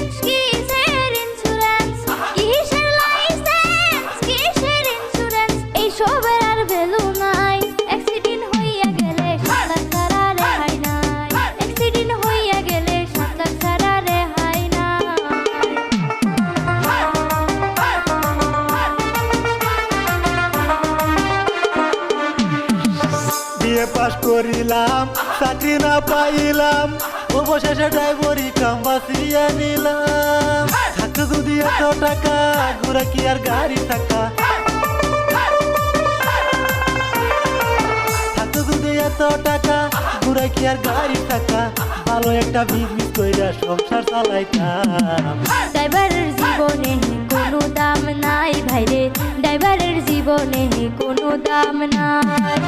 কিসের ইন্স্যুরেন্স কিসের লাইসেন্স কিসের ইন্স্যুরেন্স এইসবের আর ভ্যালু নাই অ্যাক্সিডেন্ট হইয়া গেলে 7 লাখ ছাড়া রেহাই নাই অ্যাক্সিডেন্ট হইয়া গেলে 7 লাখ ছাড়া রেহাই নাই বিএ পাস করিলাম চাকরি না পাইলাম অবশেষে ড্রাইভারি কাম বাঁচিয়ে নিলাম থাকতে যদি এত টাকা ঘুরা কি আর গাড়ি থাকা থাকতে যদি এত টাকা ঘুরা কি আর গাড়ি থাকা ভালো একটা বিজনেস কইরা সংসার চালাইতাম ড্রাইভারের জীবনে কোনো দাম নাই ভাইরে ড্রাইভারের জীবনে কোনো দাম নাই